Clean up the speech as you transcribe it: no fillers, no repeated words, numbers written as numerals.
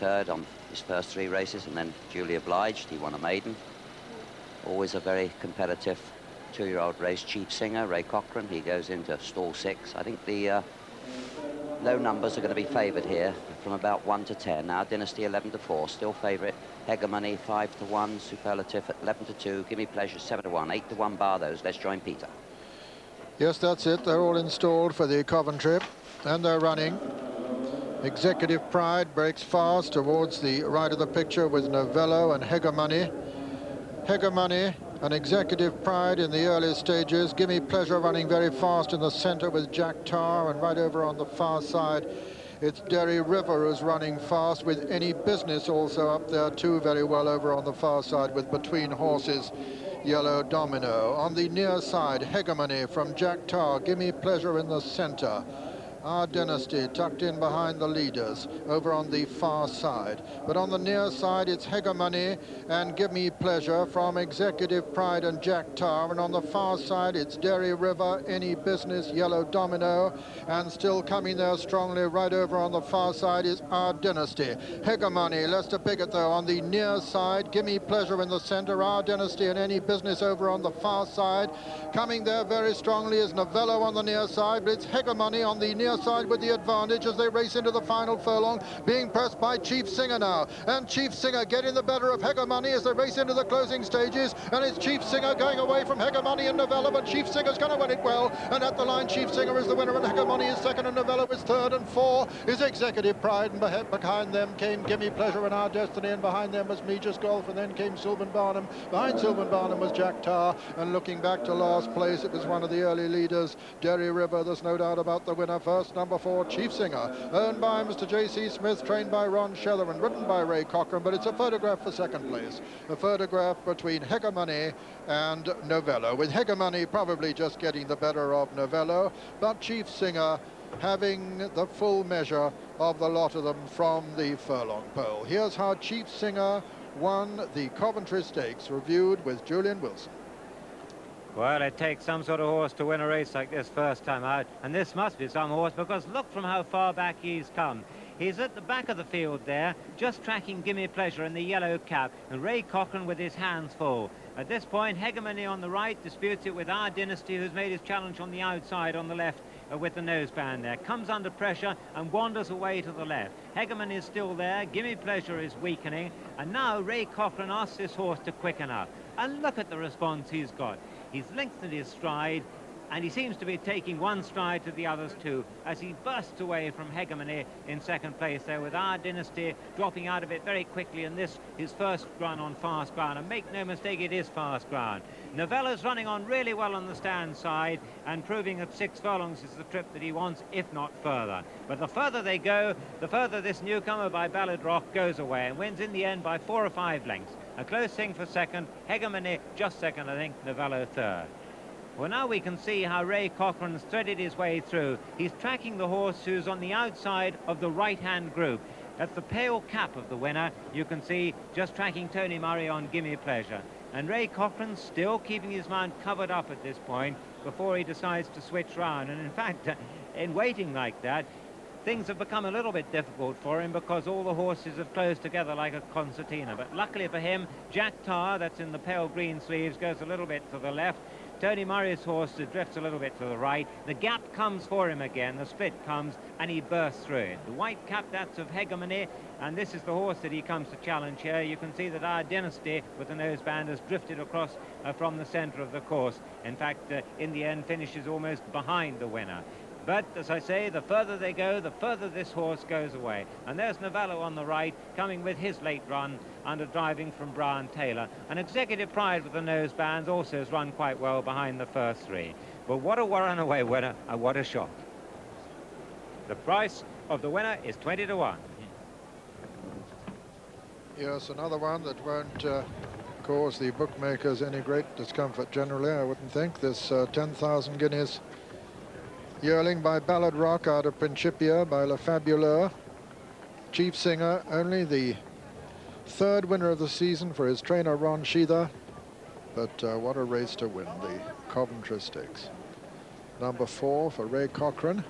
third on his first 3 races, and then duly obliged, he won a maiden. Always a very competitive 2-year-old race. Chief Singer, Ray Cochran, he goes into stall 6. I think the low numbers are going to be favoured here from about 1 to 10. Now Dynasty 11 to 4, still favourite. Hegemony 5 to 1, Superlative at 11 to 2, Gimme Pleasure 7 to 1, 8 to 1 bar those. Let's join Peter. Yes, that's it. They're all installed for the Coventry, and they're running. Executive Pride breaks fast towards the right of the picture with Novello and Hegemony. Hegemony and Executive Pride in the early stages. Gimme Pleasure running very fast in the centre with Jack Tar, and right over on the far side it's Derry River who's running fast, with Any Business also up there too very well over on the far side with Between Horses, Yellow Domino. On the near side, Hegemony from Jack Tar, Gimme Pleasure in the centre. Our Dynasty tucked in behind the leaders over on the far side. But on the near side, it's Hegemony and Give Me Pleasure from Executive Pride and Jack Tar. And on the far side, it's Derry River, Any Business, Yellow Domino. And still coming there strongly right over on the far side is Our Dynasty. Hegemony, Lester Piggott though on the near side. Give Me Pleasure in the centre. Our Dynasty and Any Business over on the far side. Coming there very strongly is Novello on the near side, but it's Hegemony on the near side with the advantage as they race into the final furlong, being pressed by Chief Singer now, and Chief Singer getting the better of Hegemony as they race into the closing stages, and it's Chief Singer going away from Hegemony and Novello, but Chief Singer's going to win it well, and at the line Chief Singer is the winner and Hegemony is second and Novello is third, and 4 is Executive Pride, and behind them came Gimme Pleasure and Our Destiny, and behind them was Meejus Golf, and then came Sylvan Barnum. Behind Sylvan Barnum was Jack Tar, and looking back to last place, it was one of the early leaders, Derry River. There's no doubt about the winner. First, number 4, Chief Singer, owned by Mr. J.C. Smith, trained by Ron Scheller and ridden by Ray Cochran, but it's a photograph for second place, a photograph between Hegemony and Novello, with Hegemony probably just getting the better of Novello, but Chief Singer having the full measure of the lot of them from the furlong pole. Here's how Chief Singer won the Coventry Stakes, reviewed with Julian Wilson. Well, it takes some sort of horse to win a race like this first time out, and this must be some horse, because look from how far back he's come. He's at the back of the field there, just tracking Gimme Pleasure in the yellow cap, and Ray Cochran with his hands full. At this point, Hegemony on the right disputes it with Our Dynasty, who's made his challenge on the outside on the left with the noseband there. Comes under pressure and wanders away to the left. Hegemony is still there, Gimme Pleasure is weakening, and now Ray Cochran asks this horse to quicken up. And look at the response he's got. He's lengthened his stride, and he seems to be taking one stride to the others too, as he bursts away from Hegemony in second place there, with Our Dynasty dropping out of it very quickly in this, his first run on fast ground. And make no mistake, it is fast ground. Novello's running on really well on the stand side, and proving that 6 furlongs is the trip that he wants, if not further. But the further they go, the further this newcomer by Ballad Rock goes away, and wins in the end by 4 or 5 lengths. A close thing for second, Hegemony just second, I think, Novello third. Well, now we can see how Ray Cochran's threaded his way through. He's tracking the horse who's on the outside of the right-hand group. That's the pale cap of the winner. You can see just tracking Tony Murray on Gimme Pleasure. And Ray Cochran still keeping his mount covered up at this point before he decides to switch round. And in fact, in waiting like that, things have become a little bit difficult for him, because all the horses have closed together like a concertina. But luckily for him, Jack Tar, that's in the pale green sleeves, goes a little bit to the left. Tony Murray's horse drifts a little bit to the right. The gap comes for him again, the split comes, and he bursts through it. The white cap, that's of Hegemony, and this is the horse that he comes to challenge here. You can see that Our Dynasty, with the noseband, has drifted across from the centre of the course. In fact, in the end, finishes almost behind the winner. But, as I say, the further they go, the further this horse goes away. And there's Novello on the right, coming with his late run under driving from Brian Taylor. And Executive Pride with the nosebands also has run quite well behind the first 3. But what a runaway winner, and what a shot. The price of the winner is 20 to 1. Yes, another one that won't cause the bookmakers any great discomfort generally, I wouldn't think. This 10,000 guineas yearling by Ballad Rock out of Principia by La Fabuleur. Chief Singer, only the 3rd winner of the season for his trainer Ron Sheether, but what a race to win the Coventry Stakes. Number 4 for Ray Cochran.